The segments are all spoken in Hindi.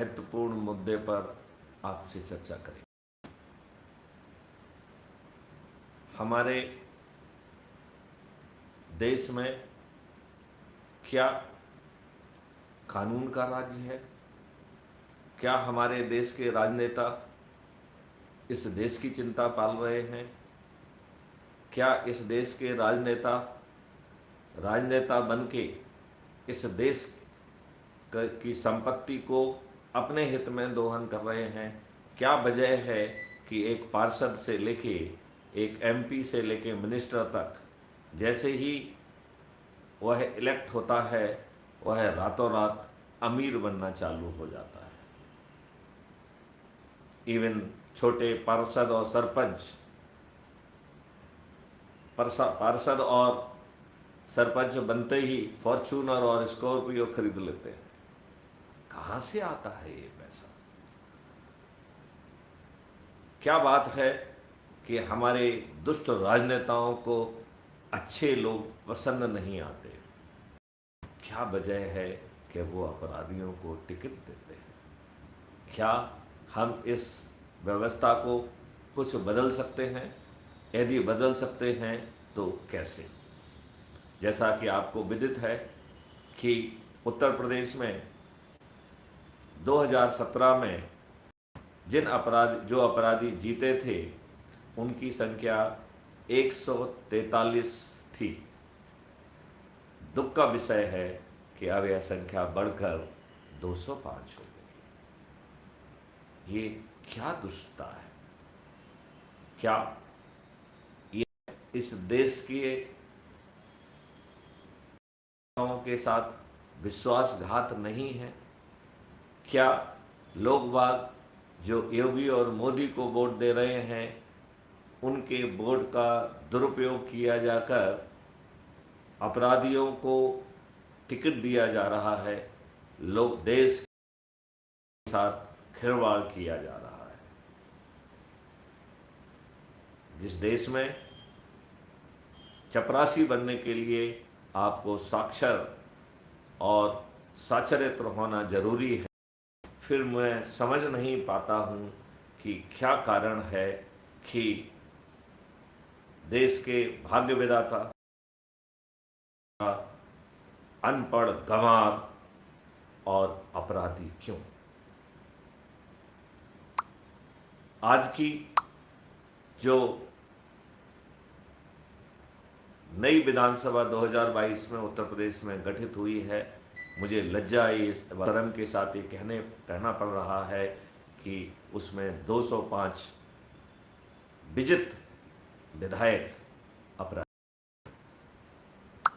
महत्वपूर्ण मुद्दे पर आपसे चर्चा करें। हमारे देश में क्या कानून का राज्य है? क्या हमारे देश के राजनेता इस देश की चिंता पाल रहे हैं? क्या इस देश के राजनेता बनके इस देश की संपत्ति को अपने हित में दोहन कर रहे हैं? क्या वजह है कि एक पार्षद से लेके एक एमपी से लेके मिनिस्टर तक जैसे ही वह इलेक्ट होता है वह रातों रात अमीर बनना चालू हो जाता है? इवन छोटे पार्षद और सरपंच पार्षद और सरपंच बनते ही फॉर्च्यूनर और स्कॉर्पियो खरीद लेते हैं। कहाँ से आता है ये पैसा? क्या बात है कि हमारे दुष्ट राजनेताओं को अच्छे लोग पसंद नहीं आते? क्या वजह है कि वो अपराधियों को टिकट देते हैं? क्या हम इस व्यवस्था को कुछ बदल सकते हैं? यदि बदल सकते हैं तो कैसे? जैसा कि आपको विदित है कि उत्तर प्रदेश में 2017 में जो अपराधी जीते थे उनकी संख्या 143 थी। दुख का विषय है कि अब यह संख्या बढ़कर 205 हो गई। ये क्या दुष्टता है? क्या ये इस देश के साथ विश्वासघात नहीं है? क्या लोग बाग जो योगी और मोदी को वोट दे रहे हैं उनके वोट का दुरुपयोग किया जाकर अपराधियों को टिकट दिया जा रहा है? लोग देश के साथ खिलवाड़ किया जा रहा है। जिस देश में चपरासी बनने के लिए आपको साक्षर और साक्षरित होना जरूरी है, फिर मैं समझ नहीं पाता हूँ कि क्या कारण है कि देश के भाग्य विधाता अनपढ़, गंवार और अपराधी क्यों? आज की जो नई विधानसभा 2022 में उत्तर प्रदेश में गठित हुई है, मुझे लज्जा इस शर्म के साथ ये कहना पड़ रहा है कि उसमें 205 विजित विधायक अपराधी।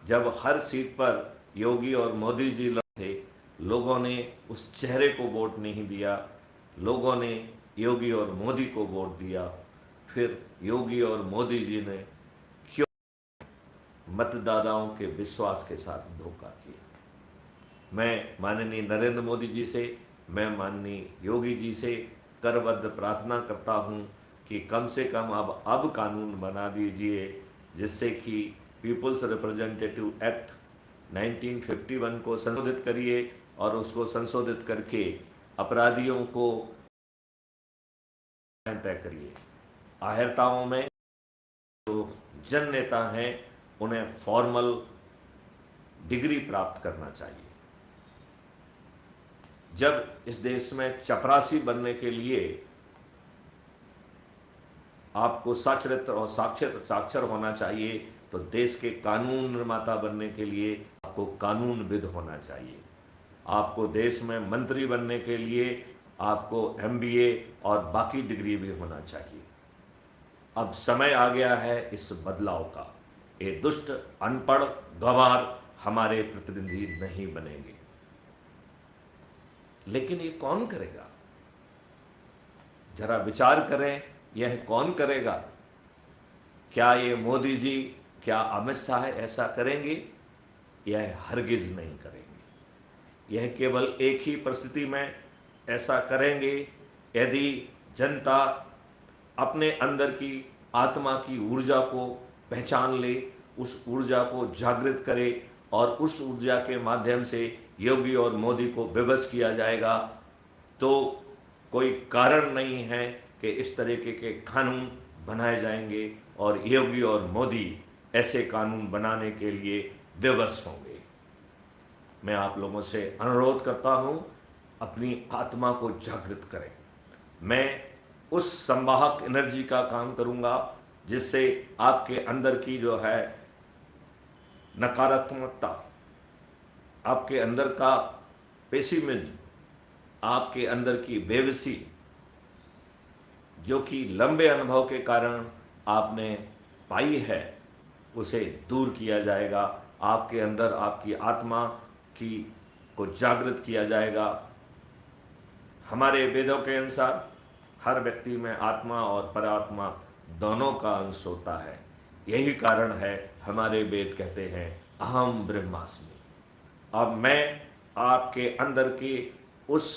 जब हर सीट पर योगी और मोदी जी थे, लोगों ने उस चेहरे को वोट नहीं दिया, लोगों ने योगी और मोदी को वोट दिया। फिर योगी और मोदी जी ने क्यों मतदाताओं के विश्वास के साथ धोखा किया? मैं माननीय नरेंद्र मोदी जी से, मैं माननीय योगी जी से करबद्ध प्रार्थना करता हूं कि कम से कम अब कानून बना दीजिए जिससे कि पीपल्स रिप्रेजेंटेटिव एक्ट 1951 को संशोधित करिए और उसको संशोधित करके अपराधियों को तय करिए। आहर्ताओं में जो जन नेता हैं उन्हें फॉर्मल डिग्री प्राप्त करना चाहिए। जब इस देश में चपरासी बनने के लिए आपको साक्षरित और साक्षर होना चाहिए, तो देश के कानून निर्माता बनने के लिए आपको कानूनविद होना चाहिए। आपको देश में मंत्री बनने के लिए आपको MBA और बाकी डिग्री भी होना चाहिए। अब समय आ गया है इस बदलाव का। ये दुष्ट, अनपढ़, गंवार हमारे प्रतिनिधि नहीं बनेंगे। लेकिन ये कौन करेगा? जरा विचार करें, यह कौन करेगा? क्या ये मोदी जी, क्या अमित शाह ऐसा करेंगे? यह हरगिज नहीं करेंगे। यह केवल एक ही परिस्थिति में ऐसा करेंगे यदि जनता अपने अंदर की आत्मा की ऊर्जा को पहचान ले, उस ऊर्जा को जागृत करे और उस ऊर्जा के माध्यम से योगी और मोदी को विवश किया जाएगा तो कोई कारण नहीं है कि इस तरीके के कानून बनाए जाएंगे और योगी और मोदी ऐसे कानून बनाने के लिए विवश होंगे। मैं आप लोगों से अनुरोध करता हूं, अपनी आत्मा को जागृत करें। मैं उस संवाहक एनर्जी का काम करूंगा जिससे आपके अंदर की जो है नकारात्मकता, आपके अंदर का पेसिमिज्म, आपके अंदर की बेबसी, जो कि लंबे अनुभव के कारण आपने पाई है, उसे दूर किया जाएगा। आपके अंदर आपकी आत्मा की को जागृत किया जाएगा। हमारे वेदों के अनुसार हर व्यक्ति में आत्मा और परात्मा दोनों का अंश होता है। यही कारण है हमारे वेद कहते हैं अहम ब्रह्मास्मि। अब मैं आपके अंदर के उस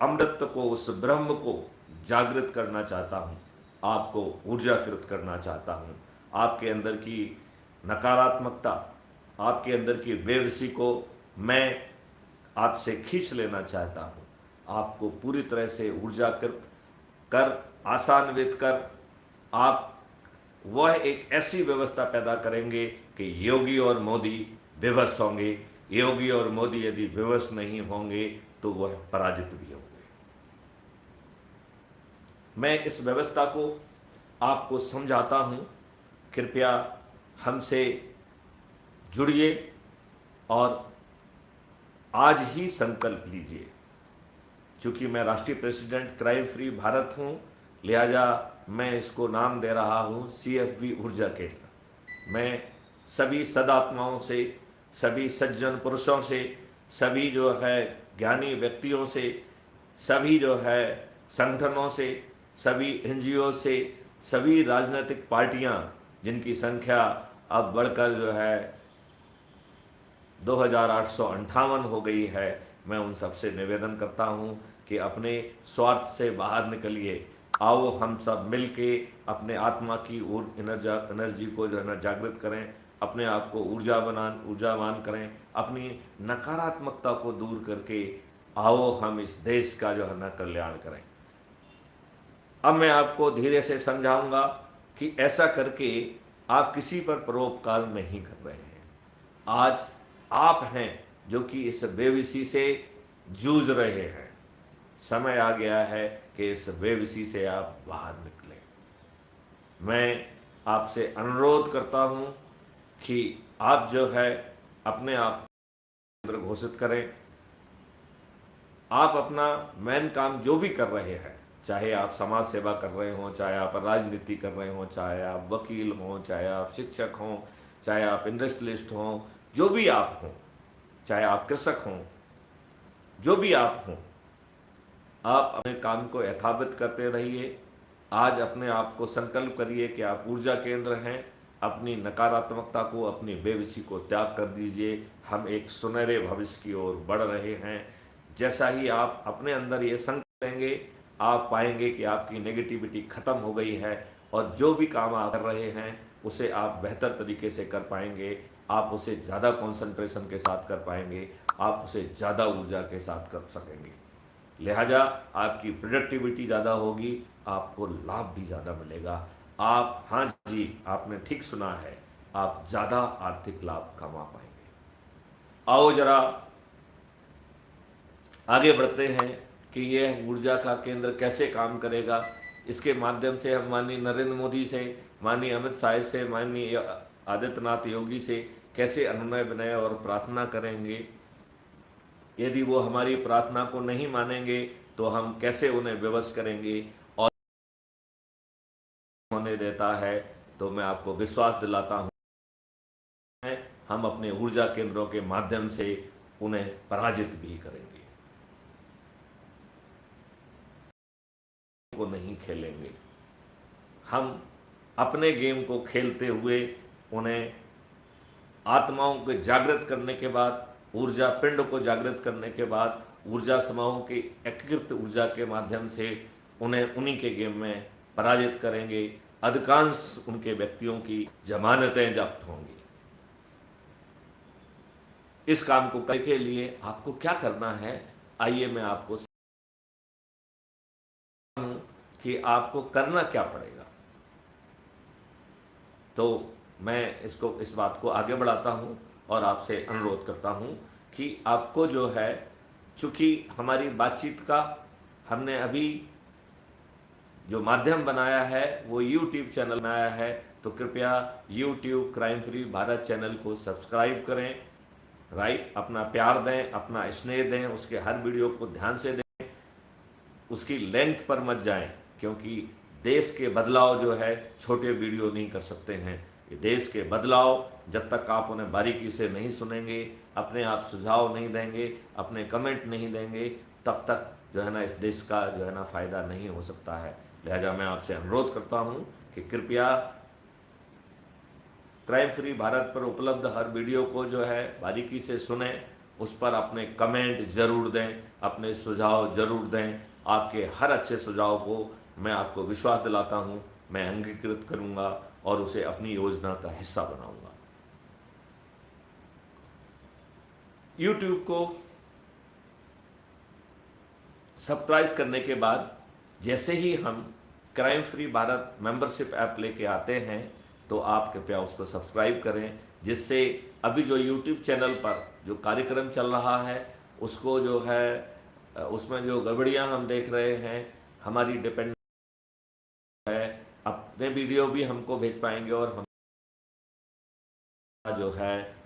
अमृत को, उस ब्रह्म को जागृत करना चाहता हूँ, आपको ऊर्जाकृत करना चाहता हूँ। आपके अंदर की नकारात्मकता, आपके अंदर की बेबसी को मैं आपसे खींच लेना चाहता हूँ। आपको पूरी तरह से ऊर्जाकृत कर, आसान्वित कर, आप वह एक ऐसी व्यवस्था पैदा करेंगे कि योगी और मोदी विवश होंगे। योगी और मोदी यदि विवश नहीं होंगे तो वह पराजित भी होंगे। मैं इस व्यवस्था को आपको समझाता हूँ। कृपया हमसे जुड़िए और आज ही संकल्प लीजिए। चूँकि मैं राष्ट्रीय प्रेसिडेंट क्राइम फ्री भारत हूँ, लिहाजा मैं इसको नाम दे रहा हूँ CFV ऊर्जा केंद्र। मैं सभी सदात्माओं से, सभी सज्जन पुरुषों से, सभी जो है ज्ञानी व्यक्तियों से, सभी जो है संगठनों से, सभी NGO से, सभी राजनीतिक पार्टियां जिनकी संख्या अब बढ़कर जो है 2858 हो गई है, मैं उन सबसे निवेदन करता हूं कि अपने स्वार्थ से बाहर निकलिए। आओ हम सब मिलके अपने आत्मा की एनर्जी को जो है ना जागृत करें, अपने आप को ऊर्जावान करें, अपनी नकारात्मकता को दूर करके आओ हम इस देश का जो है ना कल्याण करें। अब मैं आपको धीरे से समझाऊंगा कि ऐसा करके आप किसी पर परोपकार नहीं कर रहे हैं। आज आप हैं जो कि इस बेबसी से जूझ रहे हैं। समय आ गया है कि इस बेबसी से आप बाहर निकलें। मैं आपसे अनुरोध करता हूं कि आप जो है अपने आप को घोषित करें। आप अपना मेन काम जो भी कर रहे हैं, चाहे आप समाज सेवा कर रहे हों, चाहे आप राजनीति कर रहे हों, चाहे आप वकील हों, चाहे आप शिक्षक हों, चाहे आप इंडस्ट्रियलिस्ट हों, जो भी आप हों, चाहे आप कृषक हों, जो भी आप हों, आप अपने काम को यथावत करते रहिए। आज अपने आप को संकल्प करिए कि आप ऊर्जा केंद्र हैं। अपनी नकारात्मकता को, अपनी बेबसी को त्याग कर दीजिए। हम एक सुनहरे भविष्य की ओर बढ़ रहे हैं। जैसा ही आप अपने अंदर ये संकल्प लेंगे, आप पाएंगे कि आपकी नेगेटिविटी खत्म हो गई है और जो भी काम आप कर रहे हैं उसे आप बेहतर तरीके से कर पाएंगे। आप उसे ज़्यादा कंसंट्रेशन के साथ कर पाएंगे, आप उसे ज़्यादा ऊर्जा के साथ कर सकेंगे। लिहाजा आपकी प्रोडक्टिविटी ज़्यादा होगी, आपको लाभ भी ज़्यादा मिलेगा। आप, हाँ जी, आपने ठीक सुना है, आप ज़्यादा आर्थिक लाभ कमा पाएंगे। आओ जरा आगे बढ़ते हैं कि यह ऊर्जा का केंद्र कैसे काम करेगा। इसके माध्यम से हम माननीय नरेंद्र मोदी से, माननीय अमित शाह से, माननीय आदित्यनाथ योगी से कैसे अनुनय विनय और प्रार्थना करेंगे। यदि वो हमारी प्रार्थना को नहीं मानेंगे तो हम कैसे उन्हें विवश करेंगे और होने देता है। तो मैं आपको विश्वास दिलाता हूँ, हम अपने ऊर्जा केंद्रों के माध्यम से उन्हें पराजित भी करेंगे, को नहीं खेलेंगे। हम अपने गेम को खेलते हुए उन्हें आत्माओं को जागृत करने के बाद, ऊर्जा पिंड को जागृत करने के बाद, ऊर्जा समूहों की एकीकृत ऊर्जा के माध्यम से उन्हें उन्हीं के गेम में पराजित करेंगे। अधिकांश उनके व्यक्तियों की जमानतें जब्त होंगी। इस काम को करने के लिए आपको क्या करना है, आइए मैं आपको हूँ कि आपको करना क्या पड़ेगा। तो मैं इस बात को आगे बढ़ाता हूँ और आपसे अनुरोध करता हूँ कि आपको जो है, चूँकि हमारी बातचीत का हमने अभी जो माध्यम बनाया है वो यूट्यूब चैनल बनाया है, तो कृपया YouTube crime free Bharat channel को सब्सक्राइब करें, राइट, अपना प्यार दें, अपना स्नेह दें, उसके हर वीडियो को ध्यान से दें, उसकी लेंथ पर मत जाएं, क्योंकि देश के बदलाव जो है छोटे वीडियो नहीं कर सकते हैं। ये देश के बदलाव जब तक आप उन्हें बारीकी से नहीं सुनेंगे, अपने आप सुझाव नहीं देंगे, अपने कमेंट नहीं देंगे, तब तक जो है ना इस देश का जो है ना फ़ायदा नहीं हो सकता है। लिहाजा मैं आपसे अनुरोध करता हूँ कि कृपया क्राइम फ्री भारत पर उपलब्ध हर वीडियो को जो है बारीकी से सुने, उस पर अपने कमेंट ज़रूर दें, अपने सुझाव ज़रूर दें। आपके हर अच्छे सुझाव को मैं आपको विश्वास दिलाता हूं, मैं अंगीकृत करूंगा और उसे अपनी योजना का हिस्सा बनाऊंगा। यूट्यूब को सब्सक्राइब करने के बाद जैसे ही हम crime free Bharat membership app लेके आते हैं, तो आप कृपया उसको सब्सक्राइब करें, जिससे अभी जो यूट्यूब चैनल पर जो कार्यक्रम चल रहा है उसको जो है उसमें जो गड़बड़ियां हम देख रहे हैं, हमारी डिपेंड है, अपने वीडियो भी हमको भेज पाएंगे और हम जो है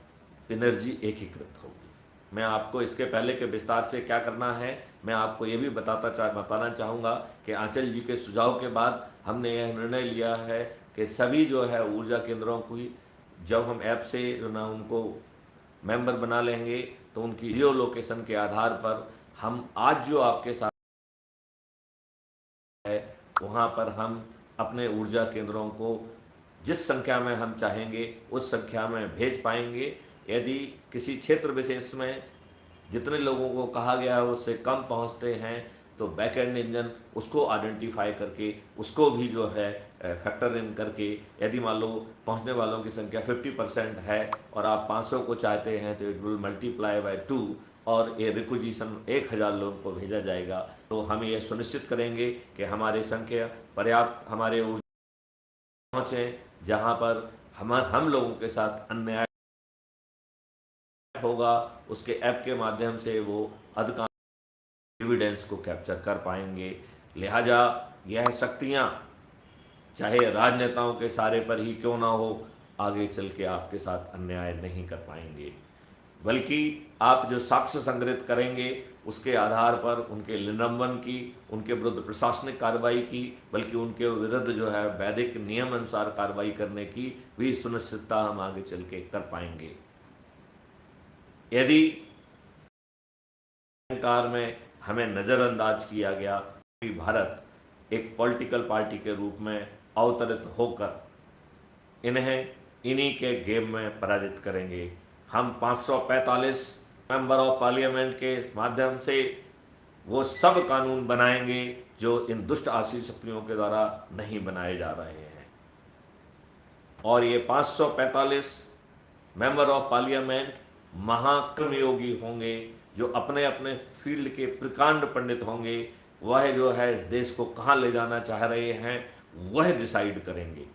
एनर्जी एकीकृत होगी। मैं आपको इसके पहले के विस्तार से क्या करना है मैं आपको ये भी बताना चाहूँगा कि आंचल जी के सुझाव के बाद हमने यह निर्णय लिया है कि सभी जो है ऊर्जा केंद्रों की जब हम ऐप से जो ना उनको मेंबर बना लेंगे, तो उनकी जियो लोकेशन के आधार पर हम आज जो आपके साथ है वहाँ पर हम अपने ऊर्जा केंद्रों को जिस संख्या में हम चाहेंगे उस संख्या में भेज पाएंगे। यदि किसी क्षेत्र विशेष में जितने लोगों को कहा गया है उससे कम पहुंचते हैं, तो बैकएंड इंजन उसको आइडेंटिफाई करके उसको भी जो है फैक्टर इन करके, यदि मान लो पहुंचने वालों की संख्या 50% है और आप 500 को चाहते हैं, तो इट विल मल्टीप्लाई बाय 2 और ये रिक्विजिशन 1000 लोगों को भेजा जाएगा। तो हम ये सुनिश्चित करेंगे कि हमारी संख्या पर्याप्त हमारे ऊर्जा पहुँचे, जहाँ पर हम लोगों के साथ अन्याय होगा, उसके ऐप के माध्यम से वो अधिकांश एविडेंस को कैप्चर कर पाएंगे। लिहाजा यह शक्तियाँ चाहे राजनेताओं के सारे पर ही क्यों ना हो, आगे चल के आपके साथ अन्याय नहीं कर पाएंगे, बल्कि आप जो साक्ष्य संग्रहित करेंगे उसके आधार पर उनके निलंबन की, उनके विरुद्ध प्रशासनिक कार्रवाई की, बल्कि उनके विरुद्ध जो है वैधिक नियम अनुसार कार्रवाई करने की भी सुनिश्चितता हम आगे चल के कर पाएंगे। यदि कार में हमें नज़रअंदाज किया गया, भारत एक पॉलिटिकल पार्टी के रूप में अवतरित होकर इन्हीं के गेम में पराजित करेंगे। हम 545 मेंबर ऑफ पार्लियामेंट के माध्यम से वो सब कानून बनाएंगे जो इन दुष्ट आशीष शक्तियों के द्वारा नहीं बनाए जा रहे हैं। और ये 545 मेंबर ऑफ पार्लियामेंट महाकर्मयोगी होंगे, जो अपने अपने फील्ड के प्रकांड पंडित होंगे। वह जो है इस देश को कहाँ ले जाना चाह रहे हैं वह डिसाइड करेंगे।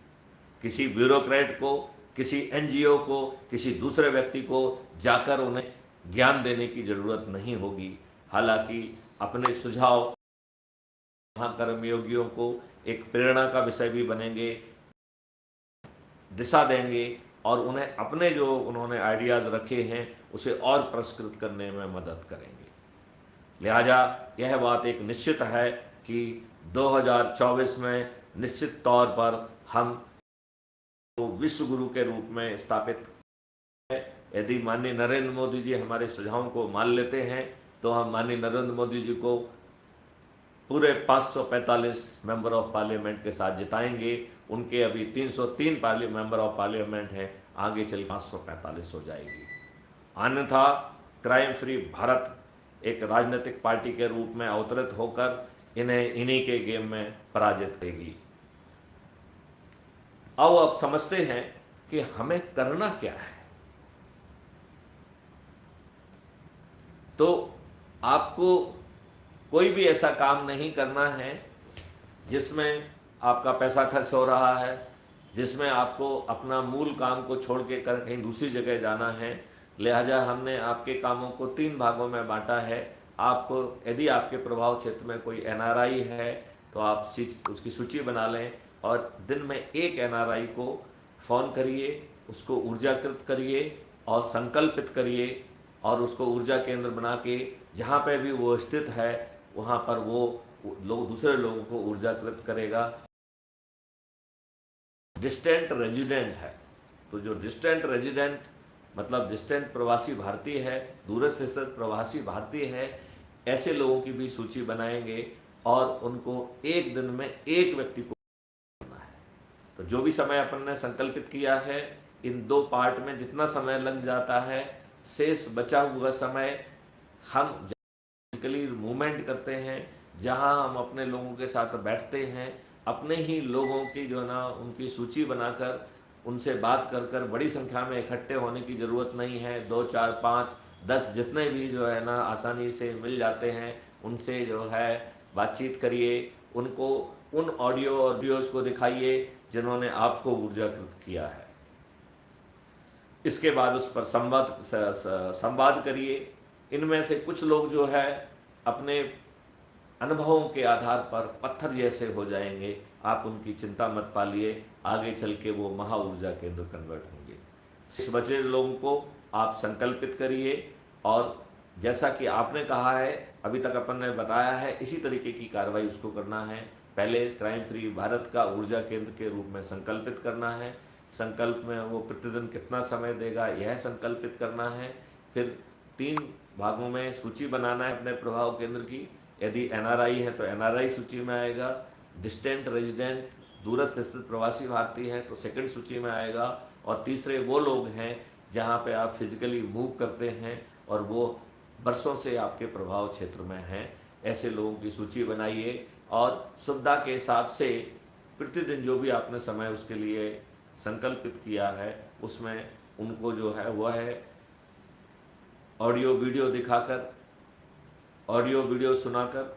किसी ब्यूरोक्रेट को, किसी एनजीओ को, किसी दूसरे व्यक्ति को जाकर उन्हें ज्ञान देने की ज़रूरत नहीं होगी। हालांकि अपने सुझाव महाकर्मयोगियों को एक प्रेरणा का विषय भी बनेंगे, दिशा देंगे और उन्हें अपने जो उन्होंने आइडियाज़ रखे हैं उसे और परिष्कृत करने में मदद करेंगे। लिहाजा यह बात एक निश्चित है कि 2024 में निश्चित तौर पर हम तो विश्व गुरु के रूप में स्थापित है। यदि माननीय नरेंद्र मोदी जी हमारे सुझावों को मान लेते हैं, तो हम माननीय नरेंद्र मोदी जी को पूरे 545 मेंबर ऑफ पार्लियामेंट के साथ जिताएंगे। उनके अभी 303 मेंबर ऑफ पार्लियामेंट हैं, आगे चल 545 हो जाएगी। अन्यथा क्राइम फ्री भारत एक राजनीतिक पार्टी के रूप में अवतरित होकर इन्हीं के गेम में पराजित करेगी। अब समझते हैं कि हमें करना क्या है। तो आपको कोई भी ऐसा काम नहीं करना है जिसमें आपका पैसा खर्च हो रहा है, जिसमें आपको अपना मूल काम को छोड़ के कर कहीं दूसरी जगह जाना है। लिहाजा हमने आपके कामों को 3 भागों में बांटा है। आपको यदि आपके प्रभाव क्षेत्र में कोई एनआरआई है तो आप उसकी सूची बना लें और दिन में एक एनआरआई को फ़ोन करिए, उसको ऊर्जाकृत करिए और संकल्पित करिए और उसको ऊर्जा केंद्र बना के जहाँ पे भी वो स्थित है वहाँ पर वो लोग दूसरे लोगों को ऊर्जाकृत करेगा। डिस्टेंट रेजिडेंट है, तो जो डिस्टेंट रेजिडेंट मतलब डिस्टेंट प्रवासी भारतीय है, दूरस्थ स्थित प्रवासी भारतीय है, ऐसे लोगों की भी सूची बनाएंगे और उनको एक दिन में एक व्यक्ति को करना है। तो जो भी समय अपन ने संकल्पित किया है, इन 2 पार्ट में जितना समय लग जाता है, शेष बचा हुआ समय हम फिजिकली मूवमेंट करते हैं, जहां हम अपने लोगों के साथ बैठते हैं, अपने ही लोगों की जो है ना उनकी सूची बनाकर उनसे बात कर कर बड़ी संख्या में इकट्ठे होने की ज़रूरत नहीं है। 2, 4, 5, 10 जितने भी जो है ना आसानी से मिल जाते हैं उनसे जो है बातचीत करिए, उनको उन ऑडियो और वीडियोज़ को दिखाइए जिन्होंने आपको ऊर्जाकृत किया है। इसके बाद उस पर संवाद करिए। इनमें से कुछ लोग जो है अपने अनुभवों के आधार पर पत्थर जैसे हो जाएंगे, आप उनकी चिंता मत पालिए, आगे चल के वो महा ऊर्जा केंद्र कन्वर्ट होंगे। इस बचे लोगों को आप संकल्पित करिए और जैसा कि आपने कहा है, अभी तक अपन ने बताया है, इसी तरीके की कार्रवाई उसको करना है। पहले क्राइम फ्री भारत का ऊर्जा केंद्र के रूप में संकल्पित करना है। संकल्प में वो प्रतिदिन कितना समय देगा यह संकल्पित करना है। फिर 3 भागों में सूची बनाना है अपने प्रभाव केंद्र की। यदि एनआरआई है तो एनआरआई सूची में आएगा, डिस्टेंट रेजिडेंट दूरस्थ स्थित प्रवासी भारतीय है तो सेकंड सूची में आएगा, और तीसरे वो लोग हैं जहाँ पे आप फिजिकली मूव करते हैं और वो बरसों से आपके प्रभाव क्षेत्र में हैं। ऐसे लोगों की सूची बनाइए और सुविधा के हिसाब से प्रतिदिन जो भी आपने समय उसके लिए संकल्पित किया है उसमें उनको जो है वह है ऑडियो वीडियो दिखाकर, ऑडियो वीडियो सुनाकर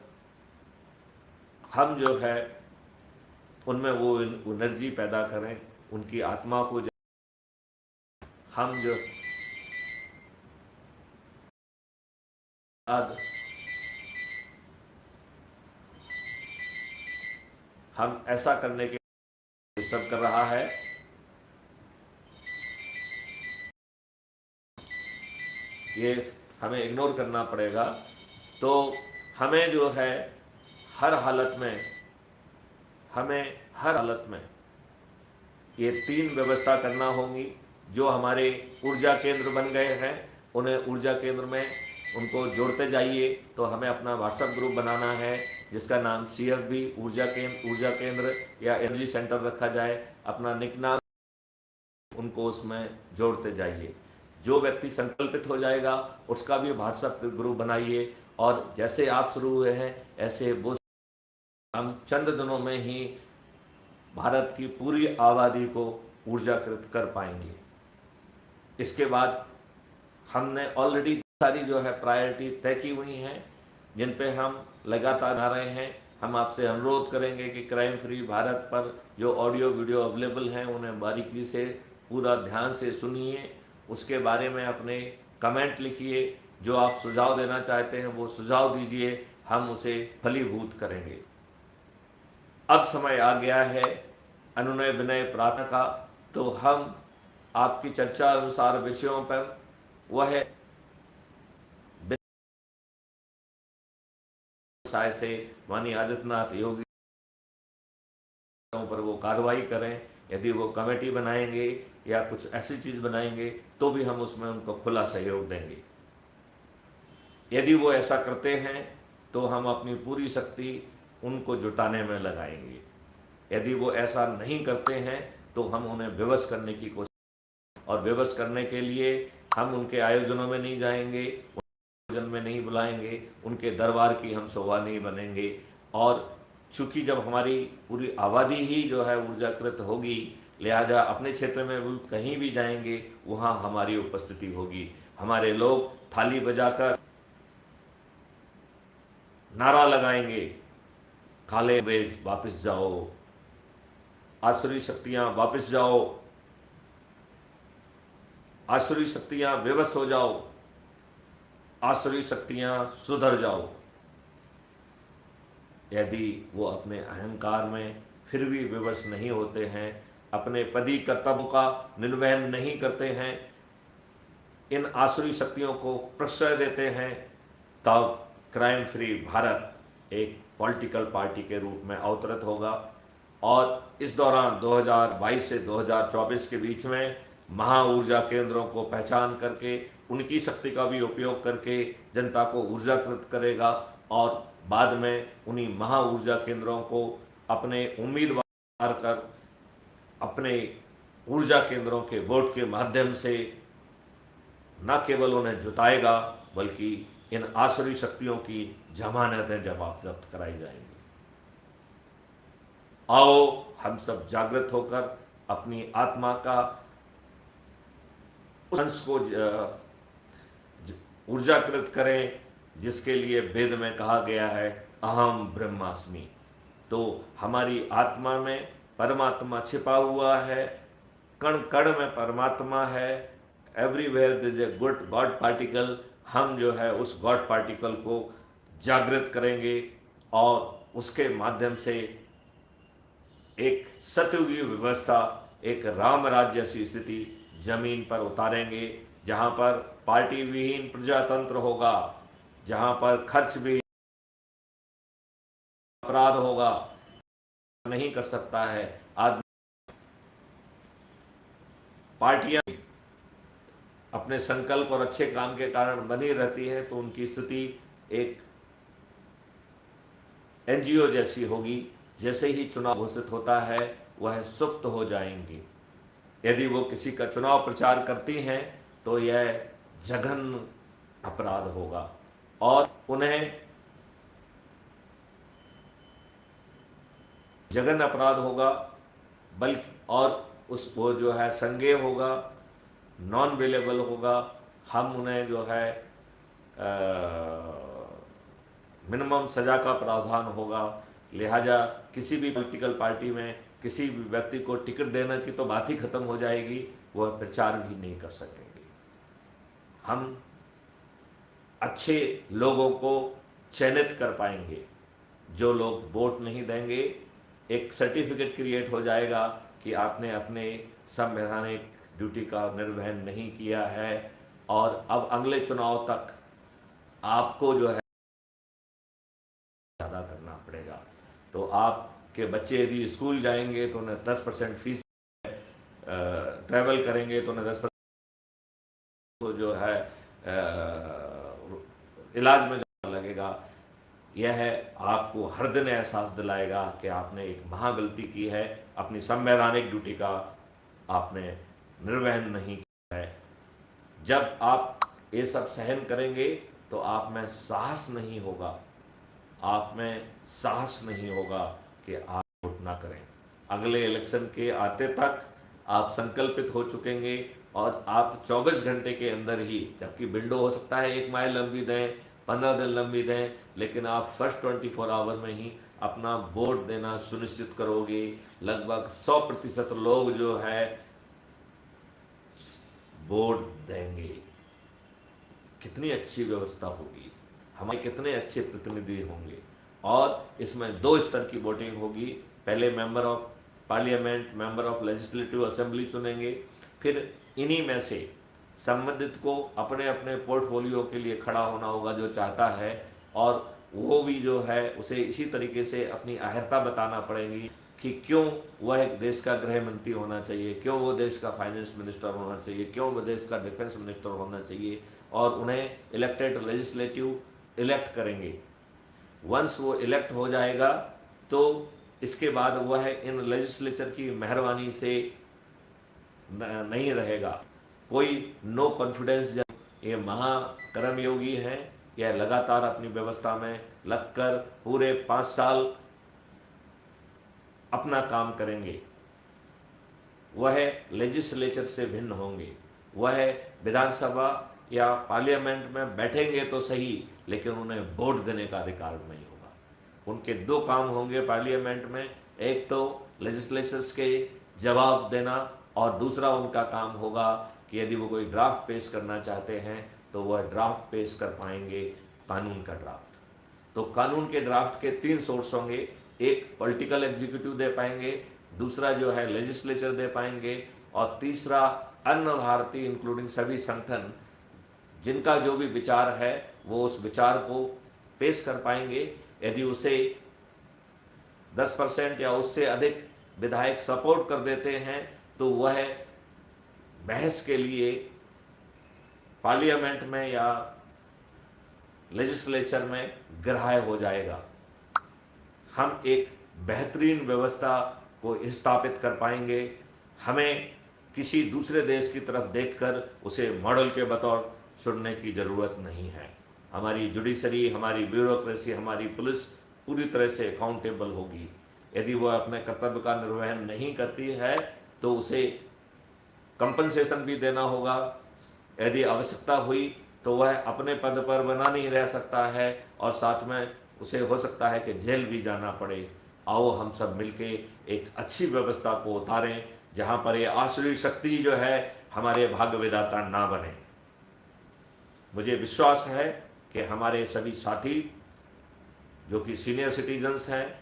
हम जो है उनमें वो एनर्जी पैदा करें, उनकी आत्मा को हम जो अब हम ऐसा करने के डिस्टर्ब कर रहा है। ये हमें इग्नोर करना पड़ेगा। तो हमें जो है हर हालत में ये 3 व्यवस्था करना होगी। जो हमारे ऊर्जा केंद्र बन गए हैं उन्हें ऊर्जा केंद्र में उनको जोड़ते जाइए। तो हमें अपना व्हाट्सएप ग्रुप बनाना है जिसका नाम CFB ऊर्जा केंद्र या एनर्जी सेंटर रखा जाए। अपना निक नाम उनको उसमें जोड़ते जाइए। जो व्यक्ति संकल्पित हो जाएगा उसका भी व्हाट्सएप ग्रुप बनाइए, और जैसे आप शुरू हुए हैं ऐसे वो हम चंद दिनों में ही भारत की पूरी आबादी को ऊर्जाकृत कर पाएंगे। इसके बाद हमने ऑलरेडी सारी जो है प्रायोरिटी तय की हुई हैं जिन पे हम लगातार आ रहे हैं। हम आपसे अनुरोध करेंगे कि क्राइम फ्री भारत पर जो ऑडियो वीडियो अवेलेबल हैं उन्हें बारीकी से पूरा ध्यान से सुनिए, उसके बारे में अपने कमेंट लिखिए, जो आप सुझाव देना चाहते हैं वो सुझाव दीजिए, हम उसे फलीभूत करेंगे। अब समय आ गया है अनुनय विनय प्रार्थना का। तो हम आपकी चर्चा अनुसार विषयों पर वह से माननीय आदित्यनाथ योगी पर वो कार्रवाई करें। यदि वो कमेटी बनाएंगे या कुछ ऐसी चीज़ बनाएंगे तो भी हम उसमें उनको खुला सहयोग देंगे। यदि वो ऐसा करते हैं तो हम अपनी पूरी शक्ति उनको जुटाने में लगाएंगे। यदि वो ऐसा नहीं करते हैं तो हम उन्हें विवश करने की कोशिश, और विवश करने के लिए हम उनके आयोजनों में नहीं जाएंगे, आयोजन में नहीं बुलाएंगे, उनके दरबार की हम शोभा नहीं बनेंगे। और चूँकि जब हमारी पूरी आबादी ही जो है ऊर्जाकृत होगी, लिहाजा अपने क्षेत्र में वो कहीं भी जाएंगे वहाँ हमारी उपस्थिति होगी। हमारे लोग थाली बजाकर नारा लगाएंगे, काले अंग्रेज वापस जाओ, आसुरी शक्तियां वापस जाओ, आसुरी शक्तियां विवश हो जाओ, आसुरी शक्तियां सुधर जाओ। यदि वो अपने अहंकार में फिर भी विवश नहीं होते हैं, अपने पदी कर्तव्य का निर्वहन नहीं करते हैं, इन आसुरी शक्तियों को प्रश्रय देते हैं, तब क्राइम फ्री भारत एक पॉलिटिकल पार्टी के रूप में अवतरित होगा। और इस दौरान 2022 से 2024 के बीच में महा ऊर्जा केंद्रों को पहचान करके उनकी शक्ति का भी उपयोग करके जनता को ऊर्जाकृत करेगा और बाद में उन्हीं महा ऊर्जा केंद्रों को अपने उम्मीदवार कर अपने ऊर्जा केंद्रों के वोट के माध्यम से न केवल उन्हें जुटाएगा बल्कि इन आसुरी शक्तियों की जमानतें जब्त कराई जाएंगी। आओ हम सब जागृत होकर अपनी आत्मा का उस अंश को ऊर्जाकृत करें जिसके लिए वेद में कहा गया है अहम ब्रह्मास्मि। तो हमारी आत्मा में परमात्मा छिपा हुआ है, कण कण में परमात्मा है, everywhere there is a good god particle. हम जो है उस गॉड पार्टिकल को जागृत करेंगे और उसके माध्यम से एक सतयुगी व्यवस्था, एक राम राज्य जैसी स्थिति जमीन पर उतारेंगे, जहां पर पार्टी विहीन प्रजातंत्र होगा, जहां पर खर्च भी अपराध होगा नहीं कर सकता है आदमी। पार्टियां अपने संकल्प और अच्छे काम के कारण बनी रहती है तो उनकी स्थिति एक एनजीओ जैसी होगी। जैसे ही चुनाव घोषित होता है वह सुप्त हो जाएंगी। यदि वो किसी का चुनाव प्रचार करती हैं तो यह जघन्य अपराध होगा और उन्हें जघन्य अपराध होगा, बल्कि और उस वो जो है संज्ञेय होगा, नॉन वेलेबल होगा। हम उन्हें जो है मिनिमम सजा का प्रावधान होगा। लिहाजा किसी भी पॉलिटिकल पार्टी में किसी भी व्यक्ति को टिकट देने की तो बात ही खत्म हो जाएगी, वह प्रचार भी नहीं कर सकेंगे। हम अच्छे लोगों को चयनित कर पाएंगे। जो लोग वोट नहीं देंगे, एक सर्टिफिकेट क्रिएट हो जाएगा कि आपने अपने संवैधानिक ड्यूटी का निर्वहन नहीं किया है और अब अगले चुनाव तक आपको जो है अदा करना पड़ेगा। तो आपके बच्चे यदि स्कूल जाएंगे तो उन्हें 10% फीस, ट्रैवल करेंगे तो उन्हें 10% तो जो है इलाज में लगेगा। यह आपको हर दिन एहसास दिलाएगा कि आपने एक महागलती की है, अपनी संवैधानिक ड्यूटी का आपने निर्वहन नहीं किया है। जब आप ये सब सहन करेंगे तो आप में साहस नहीं होगा, आप में साहस नहीं होगा कि आप वोट ना करें। अगले इलेक्शन के आते तक आप संकल्पित हो चुकेंगे और आप 24 घंटे के अंदर ही, जबकि विंडो हो सकता है 1 माह लंबी दें, 15 दिन लंबी दें, लेकिन आप फर्स्ट 24 आवर में ही अपना वोट देना सुनिश्चित करोगे। लगभग 100% लोग जो है वोट देंगे। कितनी अच्छी व्यवस्था होगी, हमारे कितने अच्छे प्रतिनिधि होंगे। और इसमें 2 स्तर की वोटिंग होगी। पहले member of parliament, member of legislative assembly चुनेंगे, फिर इन्हीं में से संबंधित को अपने अपने पोर्टफोलियो के लिए खड़ा होना होगा जो चाहता है, और वो भी जो है उसे इसी तरीके से अपनी अहर्ता बताना पड़ेगी कि क्यों वह एक देश का गृह मंत्री होना चाहिए, क्यों वो देश का फाइनेंस मिनिस्टर होना चाहिए, क्यों वो देश का डिफेंस मिनिस्टर होना चाहिए। और उन्हें इलेक्टेड लेजिस्लेटिव इलेक्ट करेंगे। वंस वो इलेक्ट हो जाएगा तो इसके बाद वह इन लेजिस्लेचर की मेहरबानी से नहीं रहेगा। कोई नो कॉन्फिडेंस, ये महाकर्मयोगी हैं, यह लगातार अपनी व्यवस्था में लगकर पूरे 5 साल अपना काम करेंगे। वह लेजिस्लेचर से भिन्न होंगे। वह विधानसभा या पार्लियामेंट में बैठेंगे तो सही, लेकिन उन्हें वोट देने का अधिकार नहीं होगा। उनके दो काम होंगे पार्लियामेंट में, एक तो लेजिस्लेचर्स के जवाब देना और दूसरा उनका काम होगा कि यदि वो कोई ड्राफ्ट पेश करना चाहते हैं तो वह ड्राफ्ट पेश कर पाएंगे, कानून का ड्राफ्ट। तो कानून के ड्राफ्ट के 3 सोर्स होंगे, एक पॉलिटिकल एग्जीक्यूटिव दे पाएंगे, दूसरा जो है लेजिस्लेचर दे पाएंगे, और तीसरा अन्य भारतीय इंक्लूडिंग सभी संगठन जिनका जो भी विचार है वो उस विचार को पेश कर पाएंगे। यदि उसे 10% या उससे अधिक विधायक सपोर्ट कर देते हैं तो वह बहस के लिए पार्लियामेंट में या लेजिस्लेचर में ग्राह्य हो जाएगा। हम एक बेहतरीन व्यवस्था को स्थापित कर पाएंगे। हमें किसी दूसरे देश की तरफ देखकर उसे मॉडल के बतौर सुनने की ज़रूरत नहीं है। हमारी जुडिशरी, हमारी ब्यूरोक्रेसी, हमारी पुलिस पूरी तरह से अकाउंटेबल होगी। यदि वह अपने कर्तव्य का निर्वहन नहीं करती है तो उसे कंपनसेशन भी देना होगा। यदि आवश्यकता हुई तो वह अपने पद पर बना नहीं रह सकता है और साथ में उसे हो सकता है कि जेल भी जाना पड़े। आओ हम सब मिलके एक अच्छी व्यवस्था को उतारें जहाँ पर ये आसुरी शक्ति जो है हमारे भाग्य विधाता ना बने। मुझे विश्वास है कि हमारे सभी साथी जो कि सीनियर सिटीजन्स हैं,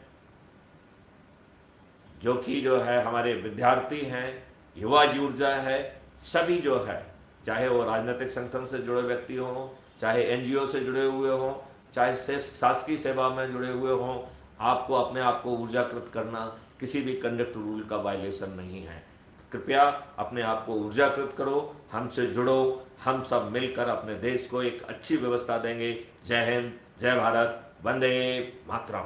जो है हमारे विद्यार्थी हैं, युवा ऊर्जा है, सभी जो है, चाहे वो राजनीतिक संगठन से जुड़े व्यक्ति हों, चाहे एनजीओ से जुड़े हुए हों, चाहे शासकीय सेवा में जुड़े हुए हों, आपको अपने आप को ऊर्जाकृत करना किसी भी कंडक्ट रूल का वायलेशन नहीं है। कृपया अपने आप को ऊर्जाकृत करो, हमसे जुड़ो, हम सब मिलकर अपने देश को एक अच्छी व्यवस्था देंगे। जय हिंद, जय भारत, वंदे मातरम।